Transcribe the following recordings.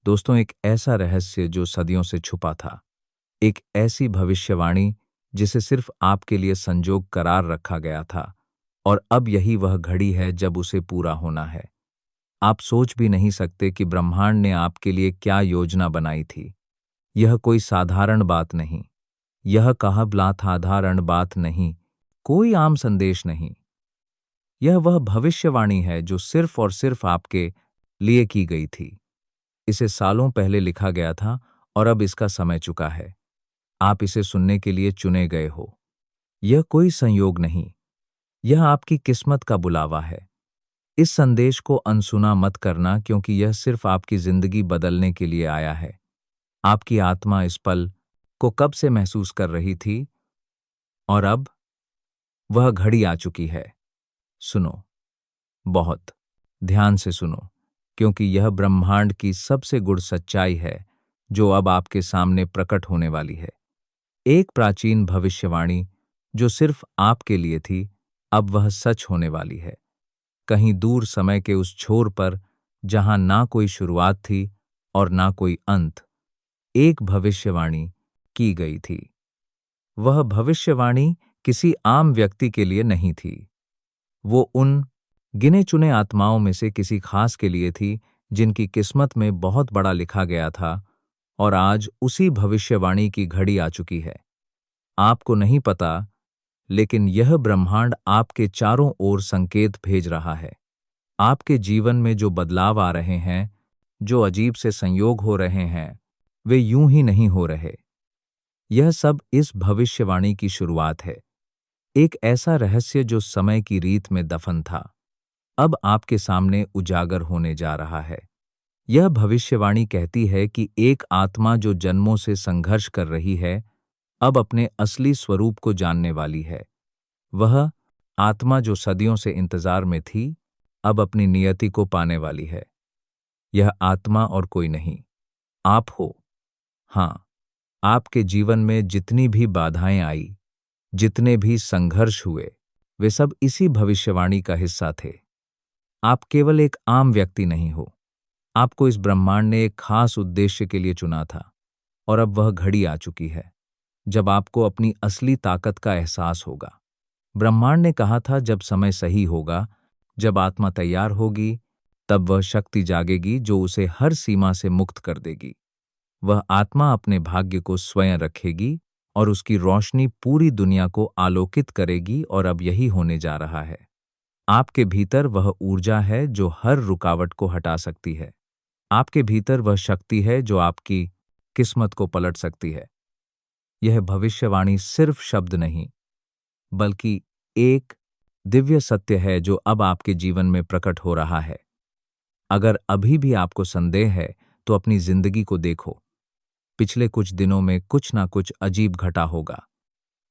दोस्तों, एक ऐसा रहस्य जो सदियों से छुपा था, एक ऐसी भविष्यवाणी जिसे सिर्फ आपके लिए संजोग करार रखा गया था, और अब यही वह घड़ी है जब उसे पूरा होना है। आप सोच भी नहीं सकते कि ब्रह्मांड ने आपके लिए क्या योजना बनाई थी। यह कोई साधारण बात नहीं, यह काहबलाधारण बात नहीं, कोई आम संदेश नहीं। यह वह भविष्यवाणी है जो सिर्फ और सिर्फ आपके लिए की गई थी। इसे सालों पहले लिखा गया था और अब इसका समय चुका है। आप इसे सुनने के लिए चुने गए हो। यह कोई संयोग नहीं, यह आपकी किस्मत का बुलावा है। इस संदेश को अनसुना मत करना, क्योंकि यह सिर्फ आपकी जिंदगी बदलने के लिए आया है। आपकी आत्मा इस पल को कब से महसूस कर रही थी, और अब वह घड़ी आ चुकी है। सुनो, बहुत ध्यान से सुनो, क्योंकि यह ब्रह्मांड की सबसे गूढ़ सच्चाई है जो अब आपके सामने प्रकट होने वाली है। एक प्राचीन भविष्यवाणी जो सिर्फ आपके लिए थी, अब वह सच होने वाली है। कहीं दूर समय के उस छोर पर, जहां ना कोई शुरुआत थी और ना कोई अंत, एक भविष्यवाणी की गई थी। वह भविष्यवाणी किसी आम व्यक्ति के लिए नहीं थी। वो उन गिने चुने आत्माओं में से किसी खास के लिए थी, जिनकी किस्मत में बहुत बड़ा लिखा गया था। और आज उसी भविष्यवाणी की घड़ी आ चुकी है। आपको नहीं पता, लेकिन यह ब्रह्मांड आपके चारों ओर संकेत भेज रहा है। आपके जीवन में जो बदलाव आ रहे हैं, जो अजीब से संयोग हो रहे हैं, वे यूं ही नहीं हो रहे। यह सब इस भविष्यवाणी की शुरुआत है। एक ऐसा रहस्य जो समय की रीत में दफन था, अब आपके सामने उजागर होने जा रहा है। यह भविष्यवाणी कहती है कि एक आत्मा जो जन्मों से संघर्ष कर रही है, अब अपने असली स्वरूप को जानने वाली है। वह आत्मा जो सदियों से इंतजार में थी, अब अपनी नियति को पाने वाली है। यह आत्मा और कोई नहीं, आप हो। हाँ, आपके जीवन में जितनी भी बाधाएं आई, जितने भी संघर्ष हुए, वे सब इसी भविष्यवाणी का हिस्सा थे। आप केवल एक आम व्यक्ति नहीं हो। आपको इस ब्रह्मांड ने एक खास उद्देश्य के लिए चुना था, और अब वह घड़ी आ चुकी है जब आपको अपनी असली ताकत का एहसास होगा। ब्रह्मांड ने कहा था, जब समय सही होगा, जब आत्मा तैयार होगी, तब वह शक्ति जागेगी जो उसे हर सीमा से मुक्त कर देगी। वह आत्मा अपने भाग्य को स्वयं रखेगी और उसकी रोशनी पूरी दुनिया को आलोकित करेगी, और अब यही होने जा रहा है। आपके भीतर वह ऊर्जा है जो हर रुकावट को हटा सकती है। आपके भीतर वह शक्ति है जो आपकी किस्मत को पलट सकती है। यह भविष्यवाणी सिर्फ शब्द नहीं, बल्कि एक दिव्य सत्य है जो अब आपके जीवन में प्रकट हो रहा है। अगर अभी भी आपको संदेह है, तो अपनी जिंदगी को देखो। पिछले कुछ दिनों में कुछ ना कुछ अजीब घटा होगा।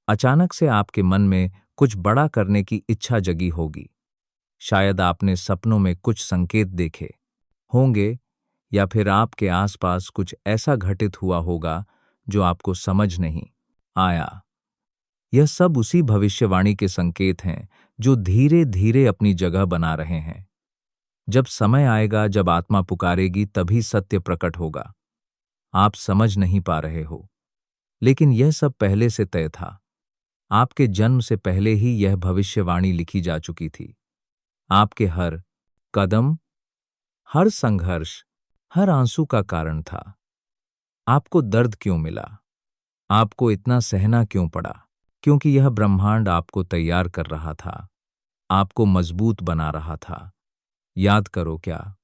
अचानक से आपके मन में कुछ बड़ा करने की इच्छा जगी होगी। शायद आपने सपनों में कुछ संकेत देखे होंगे, या फिर आपके आसपास कुछ ऐसा घटित हुआ होगा जो आपको समझ नहीं आया। यह सब उसी भविष्यवाणी के संकेत हैं जो धीरे धीरे अपनी जगह बना रहे हैं। जब समय आएगा, जब आत्मा पुकारेगी, तभी सत्य प्रकट होगा। आप समझ नहीं पा रहे हो, लेकिन यह सब पहले से तय था। आपके जन्म से पहले ही यह भविष्यवाणी लिखी जा चुकी थी। आपके हर कदम, हर संघर्ष, हर आंसू का कारण था। आपको दर्द क्यों मिला? आपको इतना सहना क्यों पड़ा? क्योंकि यह ब्रह्मांड आपको तैयार कर रहा था, आपको मजबूत बना रहा था। याद करो, क्या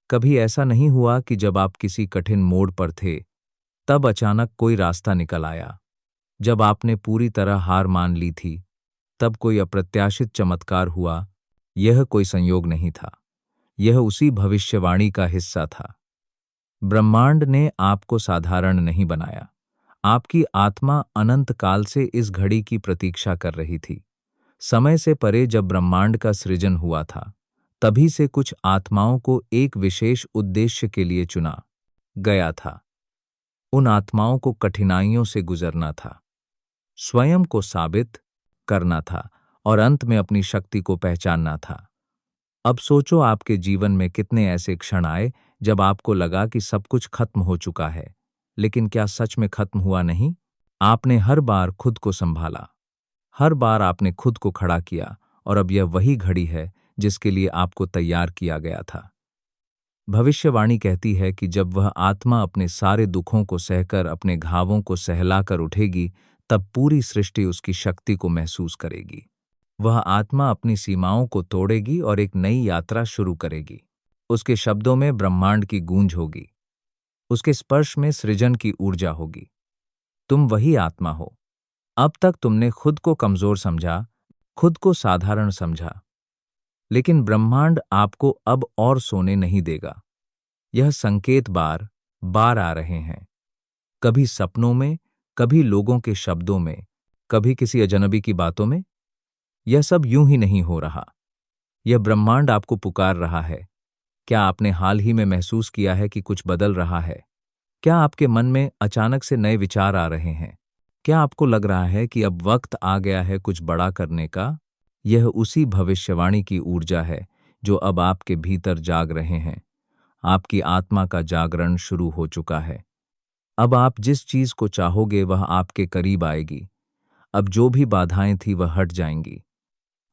कभी ऐसा नहीं हुआ कि जब आप किसी कठिन मोड़ पर थे, तब अचानक कोई रास्ता निकल आया? जब आपने पूरी तरह हार मान ली थी, तब कोई अप्रत्याशित चमत्कार हुआ? यह कोई संयोग नहीं था, यह उसी भविष्यवाणी का हिस्सा था। ब्रह्मांड ने आपको साधारण नहीं बनाया। आपकी आत्मा अनंत काल से इस घड़ी की प्रतीक्षा कर रही थी। समय से परे जब ब्रह्मांड का सृजन हुआ था, तभी से कुछ आत्माओं को एक विशेष उद्देश्य के लिए चुना गया था। उन आत्माओं को कठिनाइयों से गुजरना था, स्वयं को साबित करना था, और अंत में अपनी शक्ति को पहचानना था। अब सोचो, आपके जीवन में कितने ऐसे क्षण आए जब आपको लगा कि सब कुछ खत्म हो चुका है, लेकिन क्या सच में खत्म हुआ नहीं? आपने हर बार खुद को संभाला, हर बार आपने खुद को खड़ा किया, और अब यह वही घड़ी है जिसके लिए आपको तैयार किया गया था। भविष्यवाणी कहती है कि जब वह आत्मा अपने सारे दुखों को सहकर अपने घावों को सहलाकर उठेगी, तब पूरी सृष्टि उसकी शक्ति को महसूस करेगी। वह आत्मा अपनी सीमाओं को तोड़ेगी और एक नई यात्रा शुरू करेगी। उसके शब्दों में ब्रह्मांड की गूंज होगी, उसके स्पर्श में सृजन की ऊर्जा होगी। तुम वही आत्मा हो। अब तक तुमने खुद को कमजोर समझा, खुद को साधारण समझा, लेकिन ब्रह्मांड आपको अब और सोने नहीं देगा। यह संकेत बार बार आ रहे हैं, कभी सपनों में, कभी लोगों के शब्दों में, कभी किसी अजनबी की बातों में। यह सब यूं ही नहीं हो रहा। यह ब्रह्मांड आपको पुकार रहा है। क्या आपने हाल ही में महसूस किया है कि कुछ बदल रहा है? क्या आपके मन में अचानक से नए विचार आ रहे हैं? क्या आपको लग रहा है कि अब वक्त आ गया है कुछ बड़ा करने का? यह उसी भविष्यवाणी की ऊर्जा है जो अब आपके भीतर जाग रहे हैं। आपकी आत्मा का जागरण शुरू हो चुका है। अब आप जिस चीज को चाहोगे वह आपके करीब आएगी। अब जो भी बाधाएं थी वह हट जाएंगी।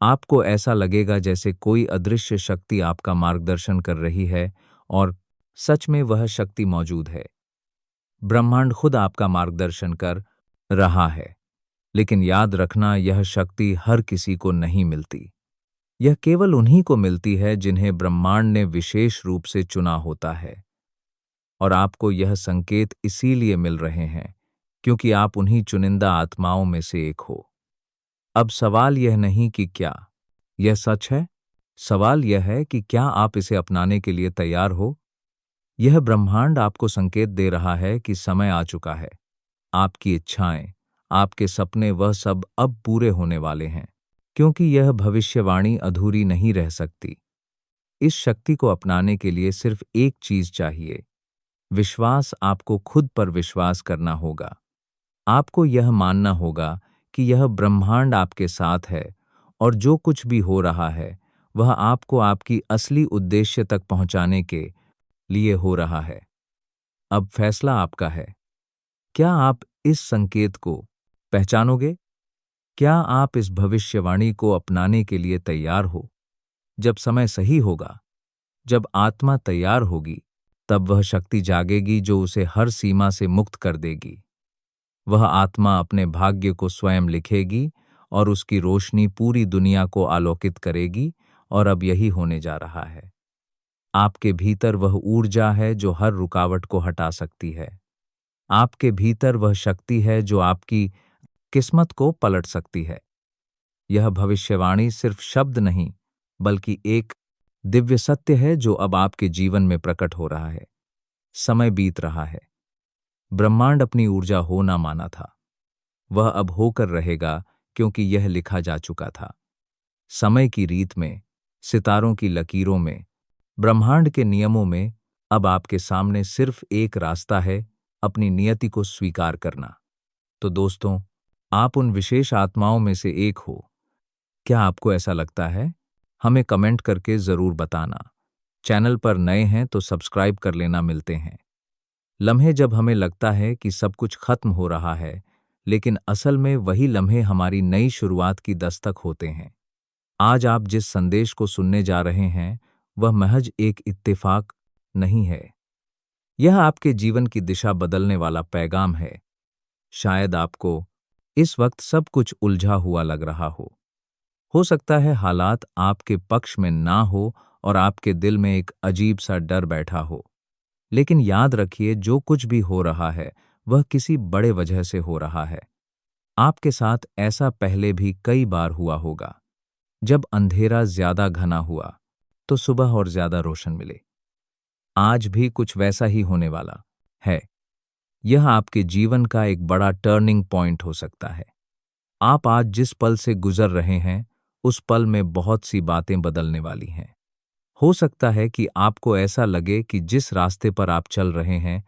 आपको ऐसा लगेगा जैसे कोई अदृश्य शक्ति आपका मार्गदर्शन कर रही है, और सच में वह शक्ति मौजूद है। ब्रह्मांड खुद आपका मार्गदर्शन कर रहा है। लेकिन याद रखना, यह शक्ति हर किसी को नहीं मिलती। यह केवल उन्हीं को मिलती है जिन्हें ब्रह्मांड ने विशेष रूप से चुना होता है। और आपको यह संकेत इसीलिए मिल रहे हैं क्योंकि आप उन्हीं चुनिंदा आत्माओं में से एक हो। अब सवाल यह नहीं कि क्या यह सच है, सवाल यह है कि क्या आप इसे अपनाने के लिए तैयार हो। यह ब्रह्मांड आपको संकेत दे रहा है कि समय आ चुका है। आपकी इच्छाएं, आपके सपने, वह सब अब पूरे होने वाले हैं, क्योंकि यह भविष्यवाणी अधूरी नहीं रह सकती। इस शक्ति को अपनाने के लिए सिर्फ एक चीज चाहिए, विश्वास। आपको खुद पर विश्वास करना होगा। आपको यह मानना होगा कि यह ब्रह्मांड आपके साथ है, और जो कुछ भी हो रहा है वह आपको आपकी असली उद्देश्य तक पहुंचाने के लिए हो रहा है। अब फैसला आपका है। क्या आप इस संकेत को पहचानोगे? क्या आप इस भविष्यवाणी को अपनाने के लिए तैयार हो? जब समय सही होगा, जब आत्मा तैयार होगी, तब वह शक्ति जागेगी जो उसे हर सीमा से मुक्त कर देगी। वह आत्मा अपने भाग्य को स्वयं लिखेगी और उसकी रोशनी पूरी दुनिया को आलोकित करेगी। और अब यही होने जा रहा है। आपके भीतर वह ऊर्जा है जो हर रुकावट को हटा सकती है। आपके भीतर वह शक्ति है जो आपकी किस्मत को पलट सकती है। यह भविष्यवाणी सिर्फ शब्द नहीं, बल्कि एक दिव्य सत्य है जो अब आपके जीवन में प्रकट हो रहा है। समय बीत रहा है। ब्रह्मांड अपनी ऊर्जा हो ना माना था, वह अब होकर रहेगा, क्योंकि यह लिखा जा चुका था। समय की रीत में, सितारों की लकीरों में, ब्रह्मांड के नियमों में अब आपके सामने सिर्फ एक रास्ता है, अपनी नियति को स्वीकार करना। तो दोस्तों, आप उन विशेष आत्माओं में से एक हो। क्या आपको ऐसा लगता है? हमें कमेंट करके जरूर बताना। चैनल पर नए हैं तो सब्सक्राइब कर लेना। मिलते हैं लम्हे जब हमें लगता है कि सब कुछ खत्म हो रहा है, लेकिन असल में वही लम्हे हमारी नई शुरुआत की दस्तक होते हैं। आज आप जिस संदेश को सुनने जा रहे हैं वह महज एक इत्तेफाक नहीं है, यह आपके जीवन की दिशा बदलने वाला पैगाम है। शायद आपको इस वक्त सब कुछ उलझा हुआ लग रहा हो सकता है हालात आपके पक्ष में ना हो और आपके दिल में एक अजीब सा डर बैठा हो। लेकिन याद रखिए, जो कुछ भी हो रहा है वह किसी बड़े वजह से हो रहा है। आपके साथ ऐसा पहले भी कई बार हुआ होगा। जब अंधेरा ज्यादा घना हुआ तो सुबह और ज्यादा रोशन मिले। आज भी कुछ वैसा ही होने वाला है। यह आपके जीवन का एक बड़ा टर्निंग पॉइंट हो सकता है। आप आज जिस पल से गुजर रहे हैं उस पल में बहुत सी बातें बदलने वाली हैं। हो सकता है कि आपको ऐसा लगे कि जिस रास्ते पर आप चल रहे हैं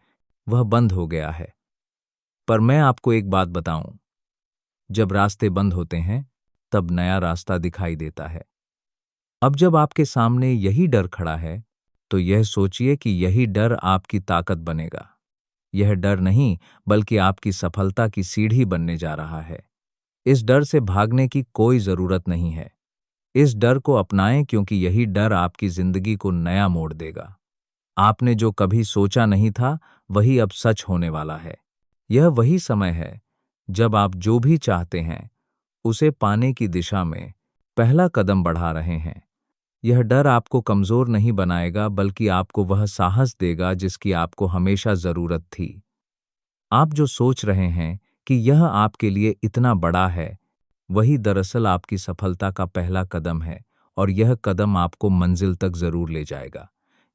वह बंद हो गया है, पर मैं आपको एक बात बताऊं, जब रास्ते बंद होते हैं तब नया रास्ता दिखाई देता है। अब जब आपके सामने यही डर खड़ा है, तो यह सोचिए कि यही डर आपकी ताकत बनेगा। यह डर नहीं, बल्कि आपकी सफलता की सीढ़ी बनने जा रहा है। इस डर से भागने की कोई जरूरत नहीं है। इस डर को अपनाएं, क्योंकि यही डर आपकी जिंदगी को नया मोड़ देगा। आपने जो कभी सोचा नहीं था, वही अब सच होने वाला है। यह वही समय है जब आप जो भी चाहते हैं उसे पाने की दिशा में पहला कदम बढ़ा रहे हैं। यह डर आपको कमजोर नहीं बनाएगा, बल्कि आपको वह साहस देगा जिसकी आपको हमेशा जरूरत थी। आप जो सोच रहे हैं कि यह आपके लिए इतना बड़ा है, वही दरअसल आपकी सफलता का पहला कदम है, और यह कदम आपको मंजिल तक जरूर ले जाएगा।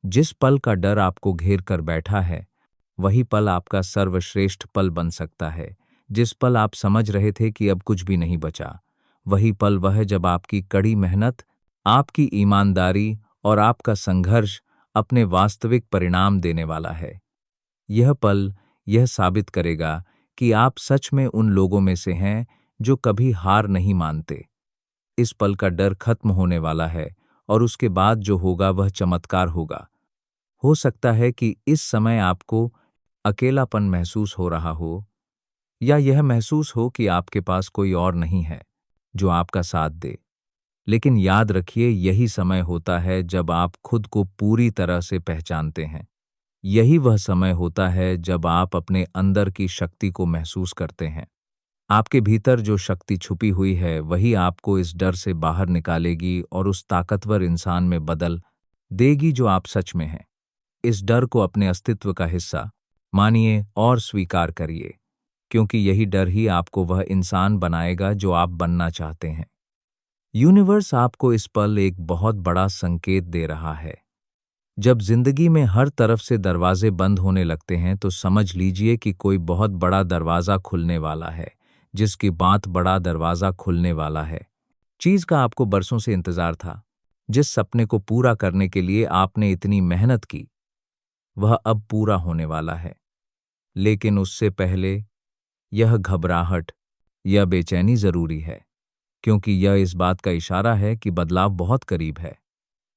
जिस पल का डर आपको घेर कर बैठा है, वही पल आपका सर्वश्रेष्ठ पल बन सकता है। जिस पल आप समझ रहे थे कि अब कुछ भी नहीं बचा, वही पल वह है जब आपकी कड़ी मेहनत, आपकी ईमानदारी और आपका संघर्ष अपने वास्तविक परिणाम देने वाला है। यह पल यह साबित करेगा कि आप सच में उन लोगों में से हैं जो कभी हार नहीं मानते। इस पल का डर खत्म होने वाला है, और उसके बाद जो होगा वह चमत्कार होगा। हो सकता है कि इस समय आपको अकेलापन महसूस हो रहा हो, या यह महसूस हो कि आपके पास कोई और नहीं है जो आपका साथ दे। लेकिन याद रखिए, यही समय होता है जब आप खुद को पूरी तरह से पहचानते हैं। यही वह समय होता है जब आप अपने अंदर की शक्ति को महसूस करते हैं। आपके भीतर जो शक्ति छुपी हुई है, वही आपको इस डर से बाहर निकालेगी और उस ताकतवर इंसान में बदल देगी जो आप सच में हैं। इस डर को अपने अस्तित्व का हिस्सा मानिए और स्वीकार करिए, क्योंकि यही डर ही आपको वह इंसान बनाएगा जो आप बनना चाहते हैं। यूनिवर्स आपको इस पल एक बहुत बड़ा संकेत दे रहा है। जब जिंदगी में हर तरफ से दरवाजे बंद होने लगते हैं, तो समझ लीजिए कि कोई बहुत बड़ा दरवाजा खुलने वाला है। जिसकी बात बड़ा दरवाजा खुलने वाला है, चीज का आपको बरसों से इंतजार था। जिस सपने को पूरा करने के लिए आपने इतनी मेहनत की, वह अब पूरा होने वाला है। लेकिन उससे पहले यह घबराहट या बेचैनी जरूरी है, क्योंकि यह इस बात का इशारा है कि बदलाव बहुत करीब है।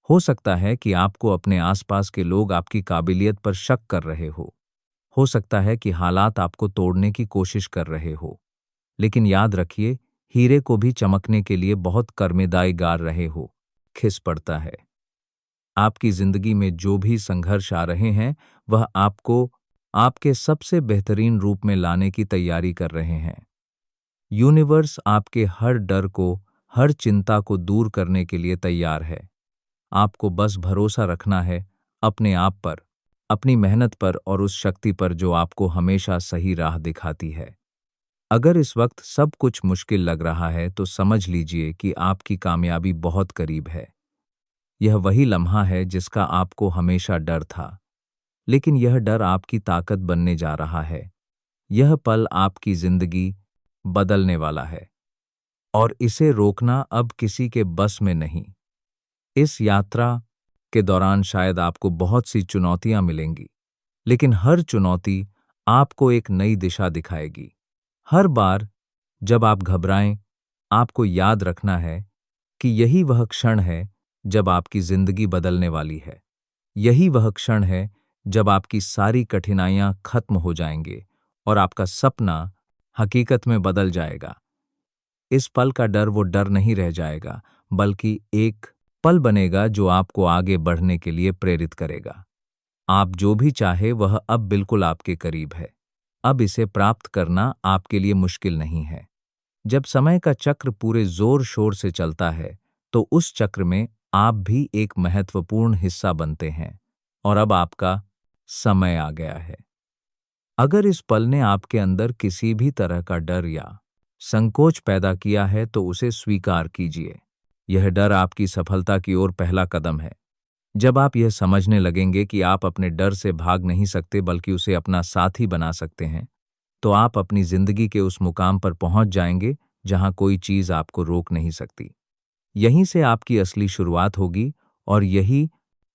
हो सकता है कि आपको अपने आसपास के लोग आपकी काबिलियत पर शक कर रहे हो सकता है कि हालात आपको तोड़ने की कोशिश कर रहे हो। लेकिन याद रखिए, हीरे को भी चमकने के लिए बहुत कर्मेदाई गार रहे हो खिस पड़ता है। आपकी जिंदगी में जो भी संघर्ष आ रहे हैं, वह आपको आपके सबसे बेहतरीन रूप में लाने की तैयारी कर रहे हैं। यूनिवर्स आपके हर डर को, हर चिंता को दूर करने के लिए तैयार है। आपको बस भरोसा रखना है अपने आप पर, अपनी मेहनत पर और उस शक्ति पर जो आपको हमेशा सही राह दिखाती है। अगर इस वक्त सब कुछ मुश्किल लग रहा है, तो समझ लीजिए कि आपकी कामयाबी बहुत करीब है। यह वही लम्हा है जिसका आपको हमेशा डर था, लेकिन यह डर आपकी ताकत बनने जा रहा है। यह पल आपकी जिंदगी बदलने वाला है, और इसे रोकना अब किसी के बस में नहीं। इस यात्रा के दौरान शायद आपको बहुत सी चुनौतियां मिलेंगी, लेकिन हर चुनौती आपको एक नई दिशा दिखाएगी। हर बार जब आप घबराएं, आपको याद रखना है कि यही वह क्षण है जब आपकी जिंदगी बदलने वाली है। यही वह क्षण है जब आपकी सारी कठिनाइयां खत्म हो जाएंगे और आपका सपना हकीकत में बदल जाएगा। इस पल का डर वो डर नहीं रह जाएगा, बल्कि एक पल बनेगा जो आपको आगे बढ़ने के लिए प्रेरित करेगा। आप जो भी चाहे वह अब बिल्कुल आपके करीब है। अब इसे प्राप्त करना आपके लिए मुश्किल नहीं है। जब समय का चक्र पूरे जोर शोर से चलता है, तो उस चक्र में आप भी एक महत्वपूर्ण हिस्सा बनते हैं, और अब आपका समय आ गया है। अगर इस पल ने आपके अंदर किसी भी तरह का डर या संकोच पैदा किया है, तो उसे स्वीकार कीजिए। यह डर आपकी सफलता की ओर पहला कदम है। जब आप यह समझने लगेंगे कि आप अपने डर से भाग नहीं सकते, बल्कि उसे अपना साथी बना सकते हैं, तो आप अपनी जिंदगी के उस मुकाम पर पहुंच जाएंगे जहां कोई चीज आपको रोक नहीं सकती। यहीं से आपकी असली शुरुआत होगी, और यही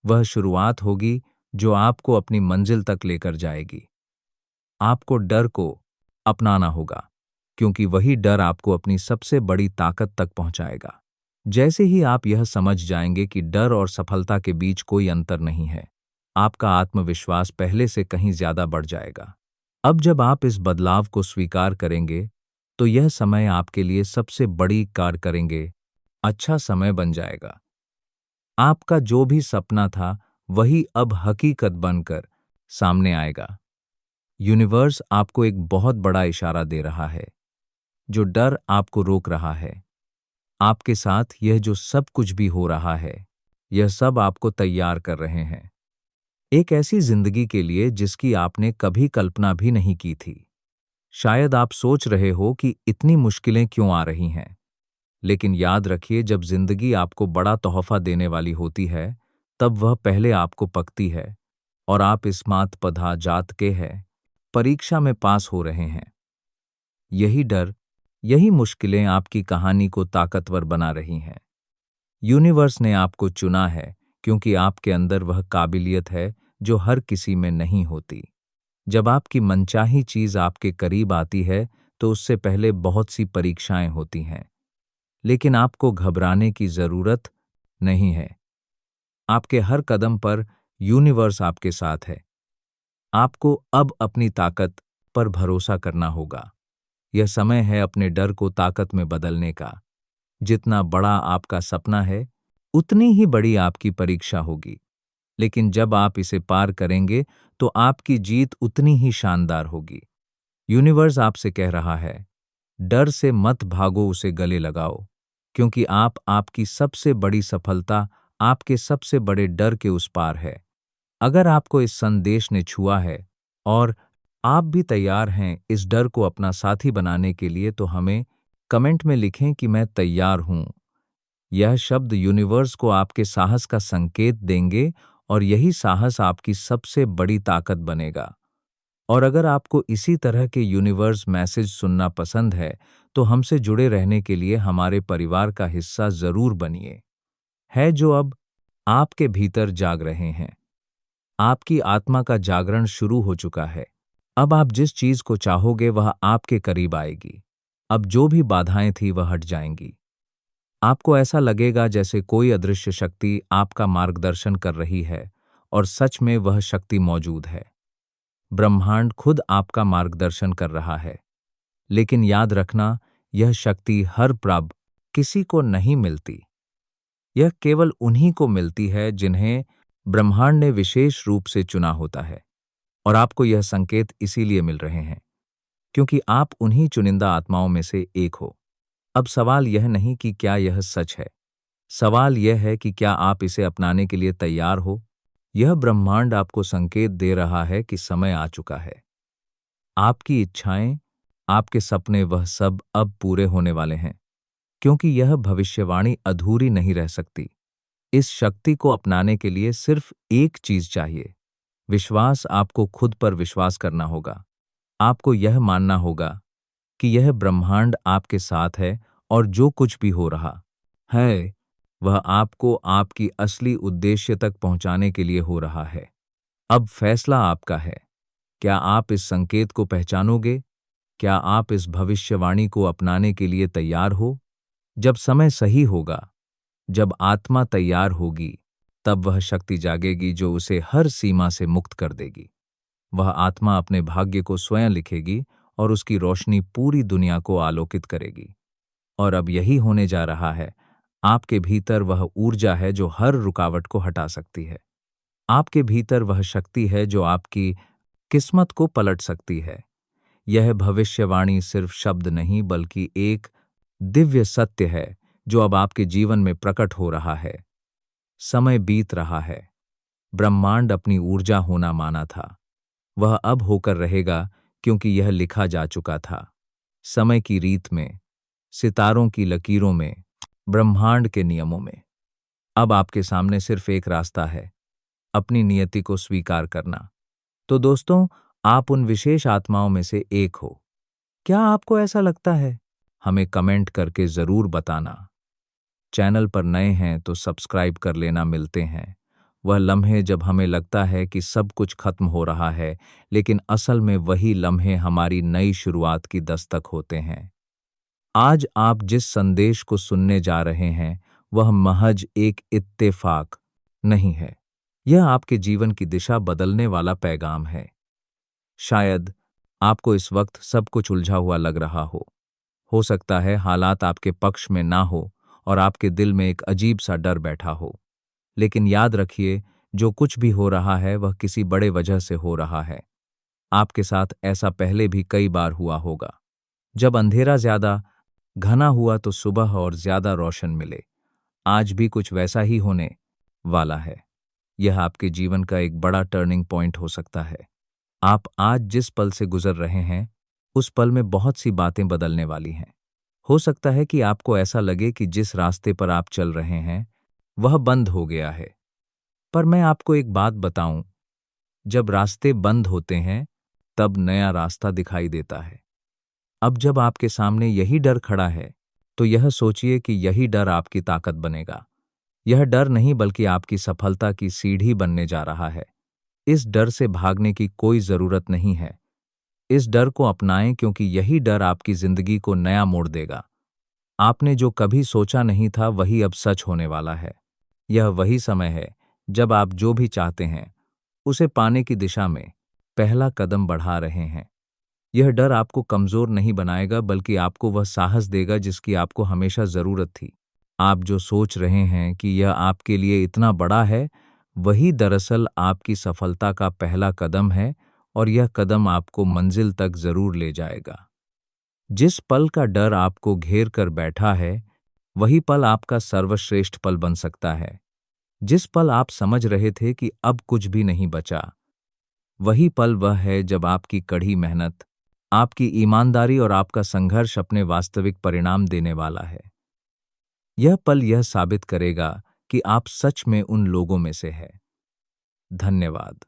वह शुरुआत होगी जो आपको अपनी मंजिल तक लेकर जाएगी। आपको डर को अपनाना होगा, क्योंकि वही डर आपको अपनी सबसे बड़ी ताकत तक पहुंचाएगा। जैसे ही आप यह समझ जाएंगे कि डर और सफलता के बीच कोई अंतर नहीं है, आपका आत्मविश्वास पहले से कहीं ज्यादा बढ़ जाएगा। अब जब आप इस बदलाव को स्वीकार करेंगे, तो यह समय आपके लिए सबसे बड़ी कार्य करेंगे अच्छा समय बन जाएगा। आपका जो भी सपना था, वही अब हकीकत बनकर सामने आएगा। यूनिवर्स आपको एक बहुत बड़ा इशारा दे रहा है। जो डर आपको रोक रहा है, आपके साथ यह जो सब कुछ भी हो रहा है, यह सब आपको तैयार कर रहे हैं एक ऐसी जिंदगी के लिए जिसकी आपने कभी कल्पना भी नहीं की थी। शायद आप सोच रहे हो कि इतनी मुश्किलें क्यों आ रही हैं, लेकिन याद रखिए, जब जिंदगी आपको बड़ा तोहफा देने वाली होती है, तब वह पहले आपको पकती है और आप इस मात पधा जात के हैं, परीक्षा में पास हो रहे हैं। यही डर, यही मुश्किलें आपकी कहानी को ताकतवर बना रही हैं। यूनिवर्स ने आपको चुना है क्योंकि आपके अंदर वह काबिलियत है जो हर किसी में नहीं होती। जब आपकी मनचाही चीज आपके करीब आती है, तो उससे पहले बहुत सी परीक्षाएं होती हैं, लेकिन आपको घबराने की जरूरत नहीं है। आपके हर कदम पर यूनिवर्स आपके साथ है। आपको अब अपनी ताकत पर भरोसा करना होगा। यह समय है अपने डर को ताकत में बदलने का। जितना बड़ा आपका सपना है, उतनी ही बड़ी आपकी परीक्षा होगी, लेकिन जब आप इसे पार करेंगे, तो आपकी जीत उतनी ही शानदार होगी। यूनिवर्स आपसे कह रहा है, डर से मत भागो, उसे गले लगाओ, क्योंकि आपकी सबसे बड़ी सफलता आपके सबसे बड़े डर के उस पार है। अगर आपको इस संदेश ने छुआ है और आप भी तैयार हैं इस डर को अपना साथी बनाने के लिए, तो हमें कमेंट में लिखें कि मैं तैयार हूं। यह शब्द यूनिवर्स को आपके साहस का संकेत देंगे और यही साहस आपकी सबसे बड़ी ताकत बनेगा। और अगर आपको इसी तरह के यूनिवर्स मैसेज सुनना पसंद है, तो हमसे जुड़े रहने के लिए हमारे परिवार का हिस्सा जरूर बनिए। है जो अब आपके भीतर जाग रहे हैं। आपकी आत्मा का जागरण शुरू हो चुका है। अब आप जिस चीज को चाहोगे वह आपके करीब आएगी। अब जो भी बाधाएं थी वह हट जाएंगी। आपको ऐसा लगेगा जैसे कोई अदृश्य शक्ति आपका मार्गदर्शन कर रही है, और सच में वह शक्ति मौजूद है। ब्रह्मांड खुद आपका मार्गदर्शन कर रहा है। लेकिन याद रखना, यह शक्ति हर प्रभ किसी को नहीं मिलती। यह केवल उन्हीं को मिलती है जिन्हें ब्रह्मांड ने विशेष रूप से चुना होता है। और आपको यह संकेत इसीलिए मिल रहे हैं क्योंकि आप उन्हीं चुनिंदा आत्माओं में से एक हो। अब सवाल यह नहीं कि क्या यह सच है, सवाल यह है कि क्या आप इसे अपनाने के लिए तैयार हो। यह ब्रह्मांड आपको संकेत दे रहा है कि समय आ चुका है। आपकी इच्छाएं, आपके सपने, वह सब अब पूरे होने वाले हैं, क्योंकि यह भविष्यवाणी अधूरी नहीं रह सकती। इस शक्ति को अपनाने के लिए सिर्फ एक चीज चाहिए, विश्वास। आपको खुद पर विश्वास करना होगा। आपको यह मानना होगा कि यह ब्रह्मांड आपके साथ है और जो कुछ भी हो रहा है, वह आपको आपकी असली उद्देश्य तक पहुंचाने के लिए हो रहा है। अब फैसला आपका है। क्या आप इस संकेत को पहचानोगे? क्या आप इस भविष्यवाणी को अपनाने के लिए तैयार हो? जब समय सही होगा, जब आत्मा तैयार होगी, तब वह शक्ति जागेगी जो उसे हर सीमा से मुक्त कर देगी। वह आत्मा अपने भाग्य को स्वयं लिखेगी और उसकी रोशनी पूरी दुनिया को आलोकित करेगी। और अब यही होने जा रहा है। आपके भीतर वह ऊर्जा है जो हर रुकावट को हटा सकती है। आपके भीतर वह शक्ति है जो आपकी किस्मत को पलट सकती है। यह भविष्यवाणी सिर्फ शब्द नहीं, बल्कि एक दिव्य सत्य है जो अब आपके जीवन में प्रकट हो रहा है। समय बीत रहा है। ब्रह्मांड अपनी ऊर्जा होना माना था, वह अब होकर रहेगा, क्योंकि यह लिखा जा चुका था। समय की रीत में, सितारों की लकीरों में, ब्रह्मांड के नियमों में। अब आपके सामने सिर्फ एक रास्ता है, अपनी नियति को स्वीकार करना। तो दोस्तों, आप उन विशेष आत्माओं में से एक हो। क्या आपको ऐसा लगता है? हमें कमेंट करके जरूर बताना। चैनल पर नए हैं तो सब्सक्राइब कर लेना। मिलते हैं वह लम्हे जब हमें लगता है कि सब कुछ खत्म हो रहा है, लेकिन असल में वही लम्हे हमारी नई शुरुआत की दस्तक होते हैं। आज आप जिस संदेश को सुनने जा रहे हैं, वह महज एक इत्तेफाक नहीं है। यह आपके जीवन की दिशा बदलने वाला पैगाम है। शायद आपको इस वक्त सब कुछ उलझा हुआ लग रहा हो सकता है हालात आपके पक्ष में ना हो और आपके दिल में एक अजीब सा डर बैठा हो। लेकिन याद रखिए, जो कुछ भी हो रहा है वह किसी बड़े वजह से हो रहा है। आपके साथ ऐसा पहले भी कई बार हुआ होगा। जब अंधेरा ज्यादा घना हुआ तो सुबह और ज्यादा रोशन मिले। आज भी कुछ वैसा ही होने वाला है। यह आपके जीवन का एक बड़ा टर्निंग पॉइंट हो सकता है। आप आज जिस पल से गुजर रहे हैं, उस पल में बहुत सी बातें बदलने वाली हैं। हो सकता है कि आपको ऐसा लगे कि जिस रास्ते पर आप चल रहे हैं, वह बंद हो गया है। पर मैं आपको एक बात बताऊं, जब रास्ते बंद होते हैं, तब नया रास्ता दिखाई देता है। अब जब आपके सामने यही डर खड़ा है, तो यह सोचिए कि यही डर आपकी ताकत बनेगा। यह डर नहीं बल्कि आपकी सफलता की सीढ़ी बनने जा रहा है। इस डर से भागने की कोई जरूरत नहीं है। इस डर को अपनाएं क्योंकि यही डर आपकी जिंदगी को नया मोड़ देगा। आपने जो कभी सोचा नहीं था वही अब सच होने वाला है। यह वही समय है जब आप जो भी चाहते हैं उसे पाने की दिशा में पहला कदम बढ़ा रहे हैं। यह डर आपको कमजोर नहीं बनाएगा बल्कि आपको वह साहस देगा जिसकी आपको हमेशा जरूरत थी। आप जो सोच रहे हैं कि यह आपके लिए इतना बड़ा है, वही दरअसल आपकी सफलता का पहला कदम है और यह कदम आपको मंजिल तक जरूर ले जाएगा। जिस पल का डर आपको घेर कर बैठा है, वही पल आपका सर्वश्रेष्ठ पल बन सकता है। जिस पल आप समझ रहे थे कि अब कुछ भी नहीं बचा, वही पल वह है जब आपकी कड़ी मेहनत, आपकी ईमानदारी और आपका संघर्ष अपने वास्तविक परिणाम देने वाला है। यह पल यह साबित करेगा कि आप सच में उन लोगों में से हैं। धन्यवाद।